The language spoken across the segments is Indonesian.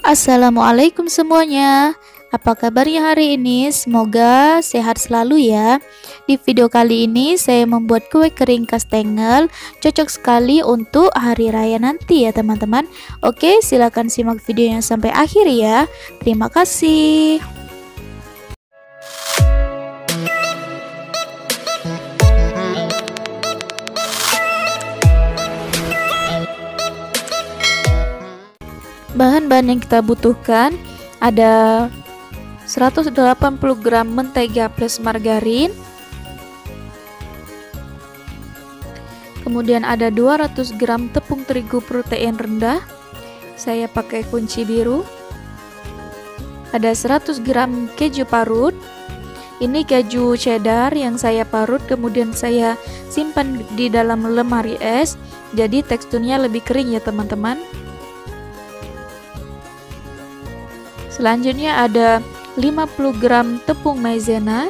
Assalamualaikum semuanya. Apa kabarnya hari ini? Semoga sehat selalu ya. Di video kali ini saya membuat kue kering kastengel, cocok sekali untuk hari raya nanti ya teman-teman. Oke, silakan simak videonya sampai akhir ya. Terima kasih. Bahan-bahan yang kita butuhkan ada 180 gram mentega plus margarin, kemudian ada 200 gram tepung terigu protein rendah, saya pakai kunci biru, ada 100 gram keju parut, ini keju cheddar yang saya parut kemudian saya simpan di dalam lemari es, jadi teksturnya lebih kering ya teman-teman. Selanjutnya ada 50 gram tepung maizena,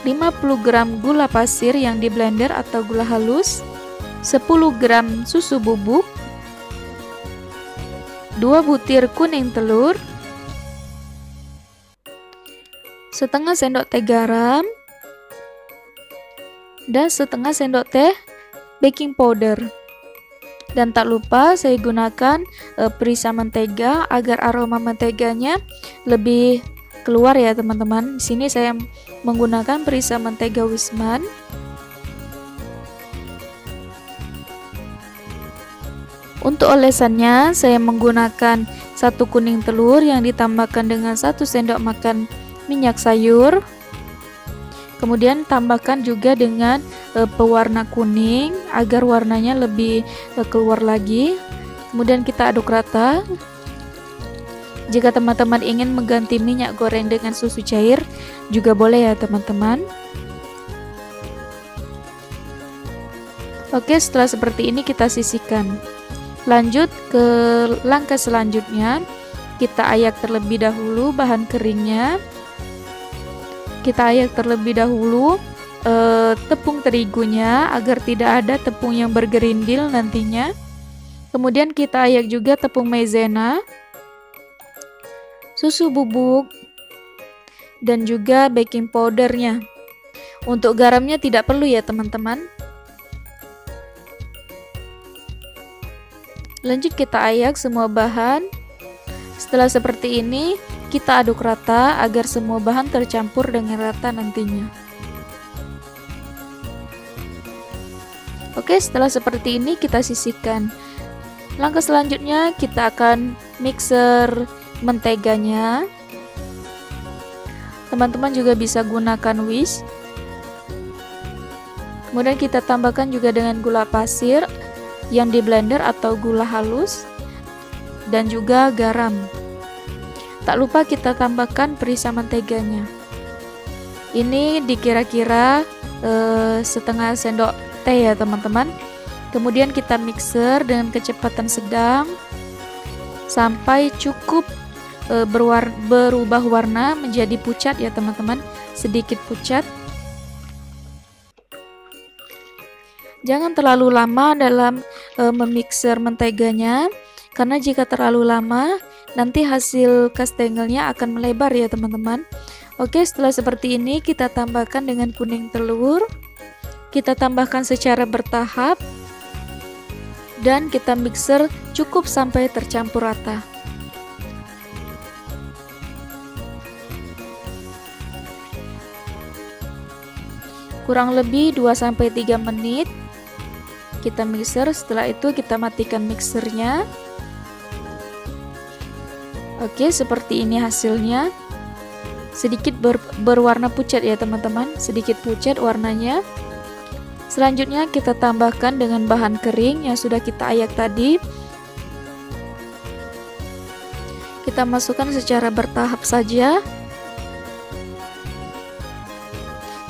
50 gram gula pasir yang di blender atau gula halus, 10 gram susu bubuk, 2 butir kuning telur, setengah sendok teh garam, dan setengah sendok teh baking powder. Dan tak lupa saya gunakan perisa mentega agar aroma menteganya lebih keluar ya teman-teman. Di sini saya menggunakan perisa mentega Wisman. Untuk olesannya saya menggunakan 1 kuning telur yang ditambahkan dengan 1 sendok makan minyak sayur. Kemudian tambahkan juga dengan pewarna kuning agar warnanya lebih keluar lagi. Kemudian kita aduk rata. Jika teman-teman ingin mengganti minyak goreng dengan susu cair juga boleh ya teman-teman. Oke, setelah seperti ini kita sisihkan. Lanjut ke langkah selanjutnya, kita ayak terlebih dahulu bahan keringnya. Kita ayak terlebih dahulu tepung terigunya agar tidak ada tepung yang bergerindil nantinya. Kemudian kita ayak juga tepung maizena, susu bubuk, dan juga baking powdernya. Untuk garamnya tidak perlu ya teman-teman. Lanjut kita ayak semua bahan. Setelah seperti ini kita aduk rata agar semua bahan tercampur dengan rata nantinya. Oke, setelah seperti ini kita sisihkan. Langkah selanjutnya kita akan mixer menteganya. Teman-teman juga bisa gunakan whisk. Kemudian kita tambahkan juga dengan gula pasir yang di blender atau gula halus dan juga garam. Tak lupa kita tambahkan perisa menteganya. Ini dikira-kira setengah sendok teh ya teman-teman. Kemudian kita mixer dengan kecepatan sedang sampai cukup berubah warna menjadi pucat ya teman-teman, sedikit pucat. Jangan terlalu lama dalam memixer menteganya, karena jika terlalu lama nanti hasil kastengelnya akan melebar ya teman-teman. Oke, setelah seperti ini kita tambahkan dengan kuning telur. Kita tambahkan secara bertahap dan kita mixer cukup sampai tercampur rata. Kurang lebih 2-3 menit kita mixer. Setelah itu kita matikan mixernya. Oke, seperti ini hasilnya. Sedikit berwarna pucat ya teman-teman, sedikit pucat warnanya. Selanjutnya kita tambahkan dengan bahan kering yang sudah kita ayak tadi. Kita masukkan secara bertahap saja.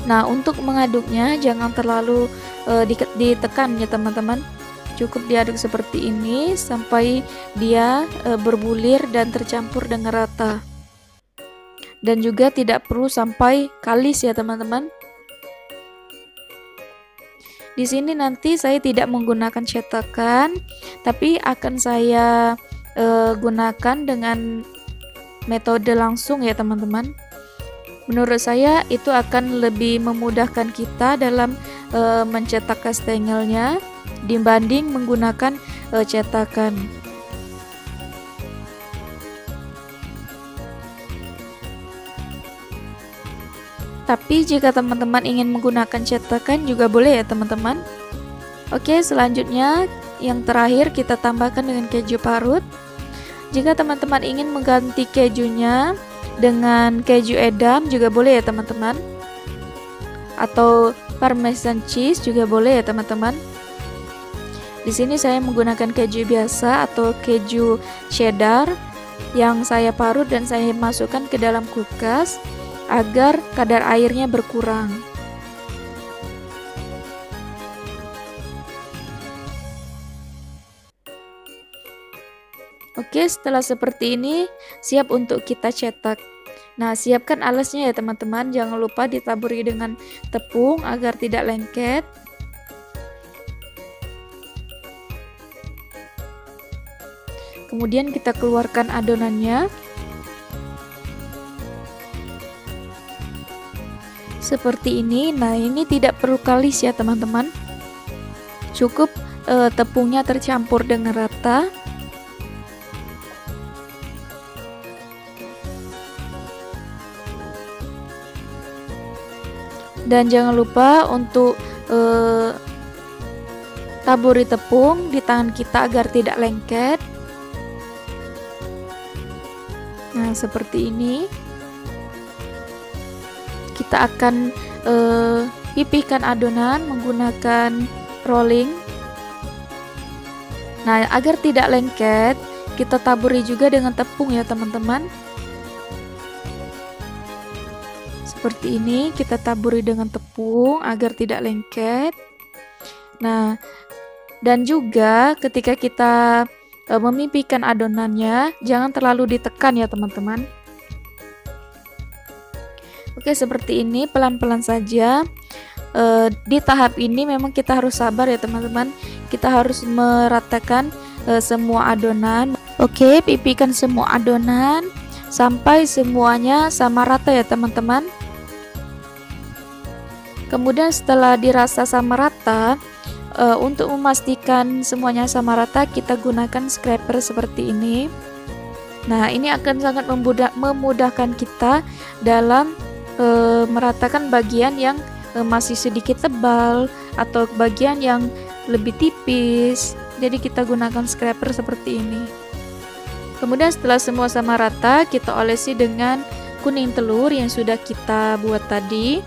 Nah, untuk mengaduknya jangan terlalu ditekan ya teman-teman. Cukup diaduk seperti ini sampai dia berbulir dan tercampur dengan rata. Dan juga tidak perlu sampai kalis ya teman-teman. Di sini nanti saya tidak menggunakan cetakan, tapi akan saya gunakan dengan metode langsung ya teman-teman. Menurut saya itu akan lebih memudahkan kita dalam mencetak kastengelnya dibanding menggunakan cetakan. Tapi jika teman-teman ingin menggunakan cetakan juga boleh ya teman-teman. Oke, selanjutnya yang terakhir kita tambahkan dengan keju parut. Jika teman-teman ingin mengganti kejunya dengan keju edam juga boleh ya teman-teman. Atau parmesan cheese juga boleh ya teman-teman. Di sini saya menggunakan keju biasa atau keju cheddar yang saya parut dan saya masukkan ke dalam kulkas agar kadar airnya berkurang. Oke, setelah seperti ini siap untuk kita cetak. Nah, siapkan alasnya ya teman-teman, jangan lupa ditaburi dengan tepung agar tidak lengket. Kemudian kita keluarkan adonannya. Seperti ini. Nah, ini tidak perlu kalis ya teman-teman. Cukup tepungnya tercampur dengan rata. Dan jangan lupa untuk taburi tepung di tangan kita agar tidak lengket. Nah, seperti ini. Kita akan pipihkan adonan menggunakan rolling. Nah, agar tidak lengket, kita taburi juga dengan tepung ya teman-teman. Seperti ini, kita taburi dengan tepung agar tidak lengket. Nah, dan juga ketika kita memipihkan adonannya, jangan terlalu ditekan ya teman-teman. Oke, seperti ini, pelan-pelan saja. Di tahap ini memang kita harus sabar ya teman-teman. Kita harus meratakan semua adonan. Oke, pipihkan semua adonan sampai semuanya sama rata ya teman-teman. Kemudian setelah dirasa sama rata, untuk memastikan semuanya sama rata, kita gunakan scraper seperti ini. Nah, ini akan sangat memudahkan kita dalam meratakan bagian yang masih sedikit tebal atau bagian yang lebih tipis. Jadi kita gunakan scraper seperti ini. Kemudian setelah semua sama rata, kita olesi dengan kuning telur yang sudah kita buat tadi.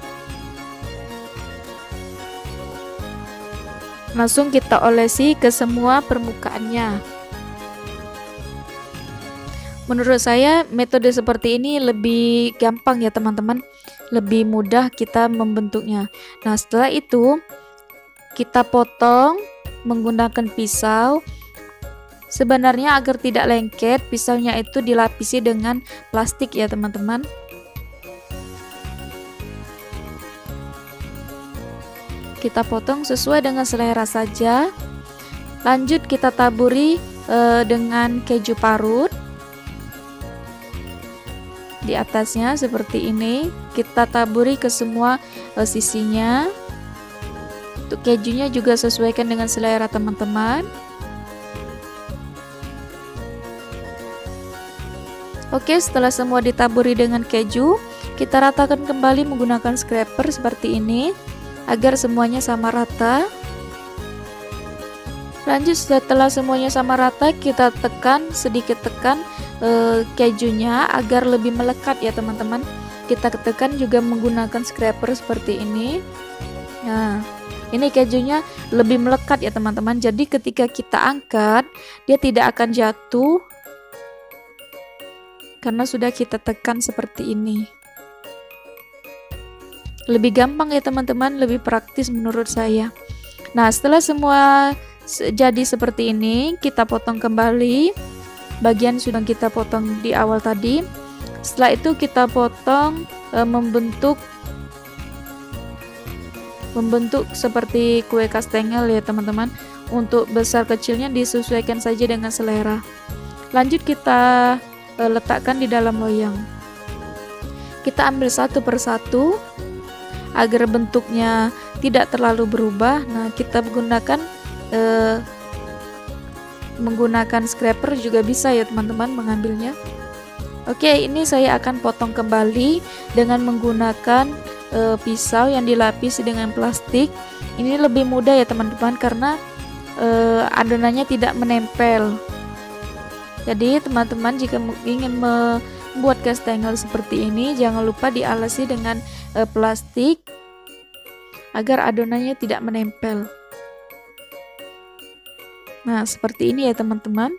Langsung kita olesi ke semua permukaannya. Menurut saya metode seperti ini lebih gampang ya teman-teman, lebih mudah kita membentuknya. Nah, setelah itu kita potong menggunakan pisau. Sebenarnya agar tidak lengket, pisaunya itu dilapisi dengan plastik ya teman-teman. Kita potong sesuai dengan selera saja. Lanjut kita taburi dengan keju parut. Di atasnya seperti ini, kita taburi ke semua sisinya. Untuk kejunya juga sesuaikan dengan selera teman-teman. Oke, setelah semua ditaburi dengan keju, kita ratakan kembali menggunakan scraper seperti ini agar semuanya sama rata. Lanjut, setelah semuanya sama rata, kita sedikit tekan kejunya agar lebih melekat ya teman-teman. Kita tekan juga menggunakan scraper seperti ini. Nah, ini kejunya lebih melekat ya teman-teman. Jadi ketika kita angkat, dia tidak akan jatuh karena sudah kita tekan seperti ini. Lebih gampang ya teman-teman, lebih praktis menurut saya. Nah, setelah semua jadi seperti ini, kita potong kembali bagian sudah kita potong di awal tadi. Setelah itu kita potong membentuk seperti kue kastengel ya teman-teman. Untuk besar kecilnya disesuaikan saja dengan selera. Lanjut kita letakkan di dalam loyang. Kita ambil satu persatu agar bentuknya tidak terlalu berubah. Nah, kita menggunakan scraper juga bisa ya teman-teman mengambilnya. Oke, ini saya akan potong kembali dengan menggunakan pisau yang dilapisi dengan plastik. Ini lebih mudah ya teman-teman karena adonannya tidak menempel. Jadi teman-teman jika ingin membuat kastengel seperti ini, jangan lupa dialasi dengan plastik agar adonannya tidak menempel. Nah, seperti ini ya teman-teman.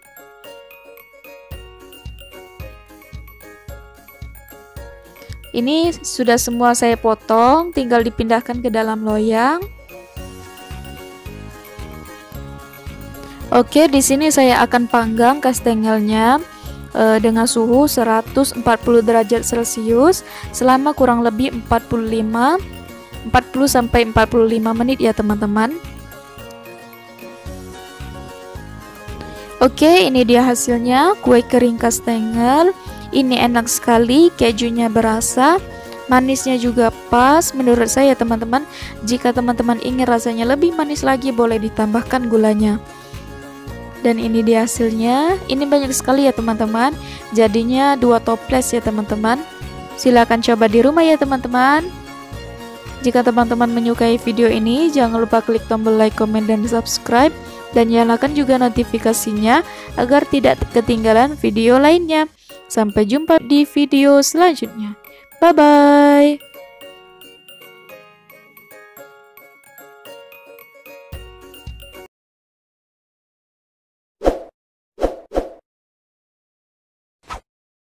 Ini sudah semua saya potong, tinggal dipindahkan ke dalam loyang. Oke, di sini saya akan panggang kastengelnya dengan suhu 140 derajat Celcius selama kurang lebih 40 sampai 45 menit ya teman-teman. Oke, ini dia hasilnya, kue kering kastengel. Ini enak sekali, kejunya berasa, manisnya juga pas menurut saya teman-teman. Jika teman-teman ingin rasanya lebih manis lagi, boleh ditambahkan gulanya. Dan ini dia hasilnya. Ini banyak sekali ya teman-teman, jadinya 2 toples ya teman-teman. Silahkan coba di rumah ya teman-teman. Jika teman-teman menyukai video ini, jangan lupa klik tombol like, comment, dan subscribe, dan nyalakan juga notifikasinya agar tidak ketinggalan video lainnya. Sampai jumpa di video selanjutnya. Bye bye.